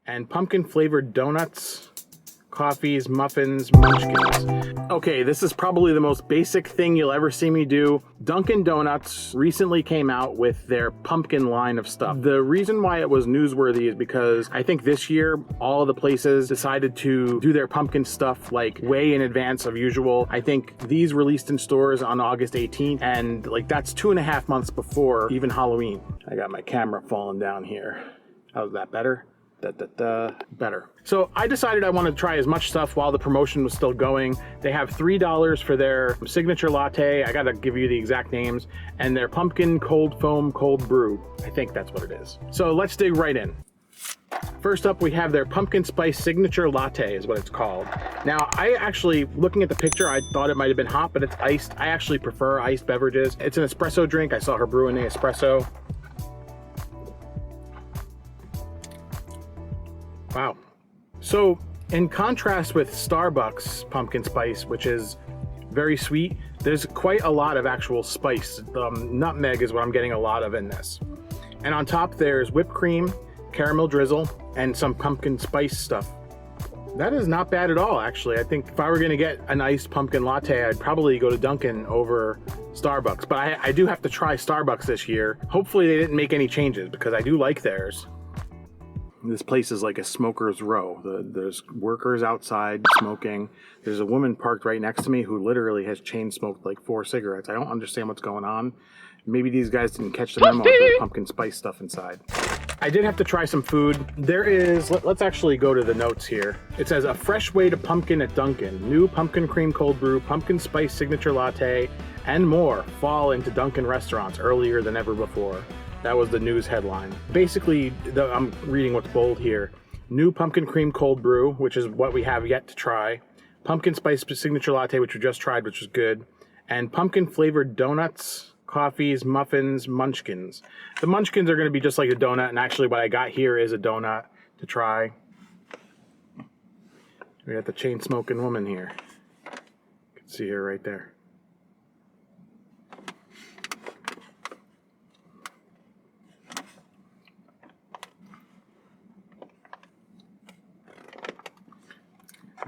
and pumpkin flavored donuts, coffees, muffins, munchkins. Okay, this is probably the most basic thing you'll ever see me do. Dunkin' Donuts recently came out with their pumpkin line of stuff. The reason why it was newsworthy is because I think this year all of the places decided to do their pumpkin stuff like way in advance of usual. I think these released in stores on August 18th, and like that's 2.5 months before even Halloween. I got my camera falling down here. How's that better? Better. So I decided I wanted to try as much stuff while the promotion was still going. They have $3 for their signature latte. I gotta give you the exact names, and their pumpkin cold foam cold brew. I think that's what it is. So let's dig right in. First up, we have their pumpkin spice signature latte is what it's called. Now, I actually, looking at the picture, I thought it might have been hot, but it's iced. I actually prefer iced beverages. It's an espresso drink. I saw her brewing the espresso. Wow. So in contrast with Starbucks pumpkin spice, which is very sweet, there's quite a lot of actual spice. Nutmeg is what I'm getting a lot of in this. And on top there's whipped cream, caramel drizzle, and some pumpkin spice stuff. That is not bad at all, actually. I think if I were gonna get an iced pumpkin latte, I'd probably go to Dunkin' over Starbucks. But I do have to try Starbucks this year. Hopefully they didn't make any changes because I do like theirs. This place is like a smoker's row. There's workers outside smoking. There's a woman parked right next to me who literally has chain smoked like 4 cigarettes. I don't understand what's going on. Maybe these guys didn't catch the memo of the pumpkin spice stuff inside. I did have to try some food. There is, let's actually go to the notes here. It says, a fresh way to pumpkin at Dunkin'. New pumpkin cream cold brew, pumpkin spice signature latte, and more fall into Dunkin' restaurants earlier than ever before. That was the news headline. Basically, I'm reading what's bold here. New pumpkin cream cold brew, which is what we have yet to try. Pumpkin spice signature latte, which we just tried, which was good. And pumpkin flavored donuts, coffees, muffins, munchkins. The munchkins are gonna be just like a donut, and actually what I got here is a donut to try. We got the chain smoking woman here. You can see her right there.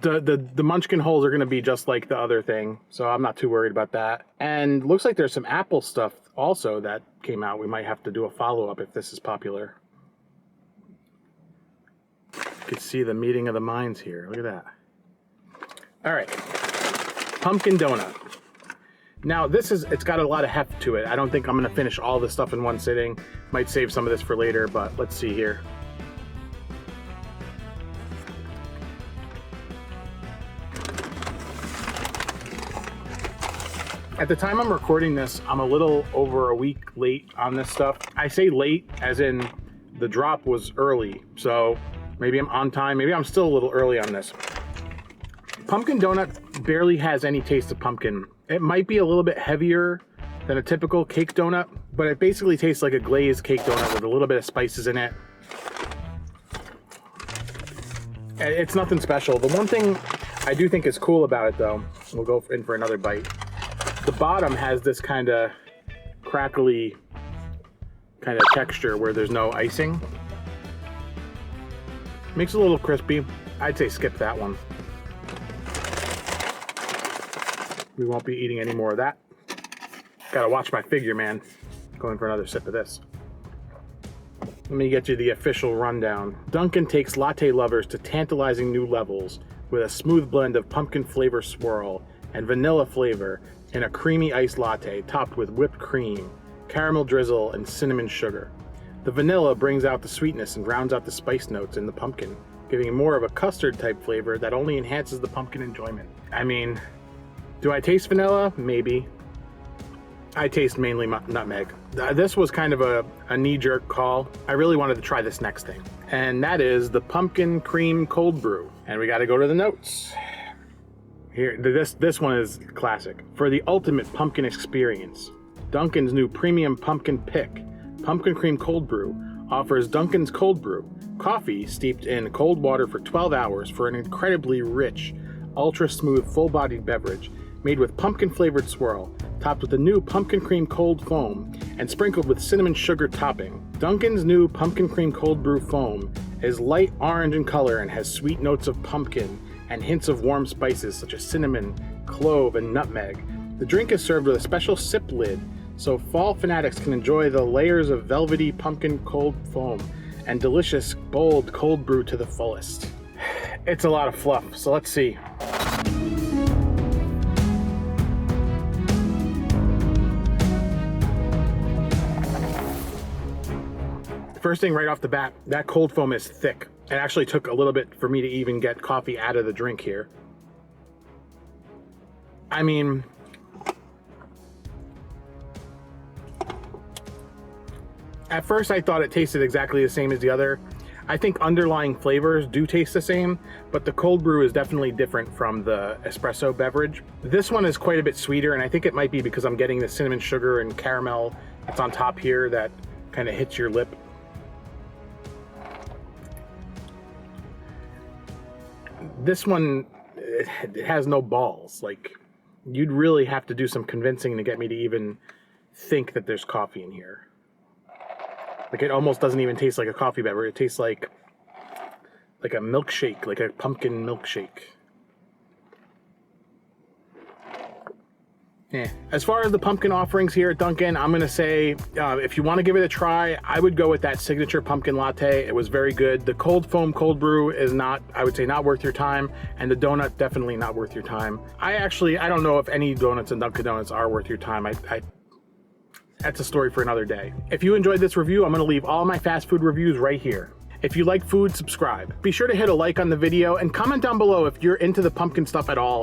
The munchkin holes are going to be just like the other thing, so I'm not too worried about that. And looks like there's some Apple stuff also that came out. We might have to do a follow-up if this is popular. You can see the meeting of the minds here. Look at that. All right, pumpkin donut. Now it's got a lot of heft to it. I don't think I'm going to finish all this stuff in one sitting. Might save some of this for later, but let's see here. At the time I'm recording this, I'm a little over a week late on this stuff. I say late as in the drop was early, so maybe I'm on time, maybe I'm still a little early on this. Pumpkin donut barely has any taste of pumpkin. It might be a little bit heavier than a typical cake donut, but it basically tastes like a glazed cake donut with a little bit of spices in it. It's nothing special. The one thing I do think is cool about it though, we'll go in for another bite. The bottom has this kind of crackly kind of texture where there's no icing. Makes it a little crispy. I'd say skip that one. We won't be eating any more of that. Gotta watch my figure, man. Going for another sip of this. Let me get you the official rundown. Dunkin' takes latte lovers to tantalizing new levels with a smooth blend of pumpkin flavor swirl and vanilla flavor in a creamy iced latte topped with whipped cream, caramel drizzle, and cinnamon sugar. The vanilla brings out the sweetness and rounds out the spice notes in the pumpkin, giving more of a custard type flavor that only enhances the pumpkin enjoyment. I mean, do I taste vanilla? Maybe. I taste mainly nutmeg. This was kind of a knee-jerk call. I really wanted to try this next thing, and that is the pumpkin cream cold brew. And we gotta go to the notes. Here, this one is classic. For the ultimate pumpkin experience, Dunkin's new premium pumpkin pick, pumpkin cream cold brew, offers Dunkin's cold brew, coffee steeped in cold water for 12 hours for an incredibly rich, ultra smooth, full-bodied beverage made with pumpkin flavored swirl, topped with a new pumpkin cream cold foam and sprinkled with cinnamon sugar topping. Dunkin's new pumpkin cream cold brew foam It is light orange in color and has sweet notes of pumpkin and hints of warm spices such as cinnamon, clove, and nutmeg. The drink is served with a special sip lid, so fall fanatics can enjoy the layers of velvety pumpkin cold foam and delicious, bold cold brew to the fullest. It's a lot of fluff, so let's see. First thing right off the bat, that cold foam is thick. It actually took a little bit for me to even get coffee out of the drink here. I mean, at first I thought it tasted exactly the same as the other. I think underlying flavors do taste the same, but the cold brew is definitely different from the espresso beverage. This one is quite a bit sweeter, and I think it might be because I'm getting the cinnamon sugar and caramel that's on top here that kind of hits your lip. This one, it has no balls. Like, you'd really have to do some convincing to get me to even think that there's coffee in here. Like, it almost doesn't even taste like a coffee beverage. It tastes like a milkshake, like a pumpkin milkshake. Yeah. As far as the pumpkin offerings here at Dunkin', I'm gonna say, if you want to give it a try, I would go with that signature pumpkin latte. It was very good. The cold foam cold brew is not, I would say, not worth your time, and the donut definitely not worth your time. I don't know if any donuts in Dunkin' Donuts are worth your time. That's a story for another day. If you enjoyed this review, I'm gonna leave all my fast food reviews right here. If you like food, subscribe. Be sure to hit a like on the video and comment down below if you're into the pumpkin stuff at all,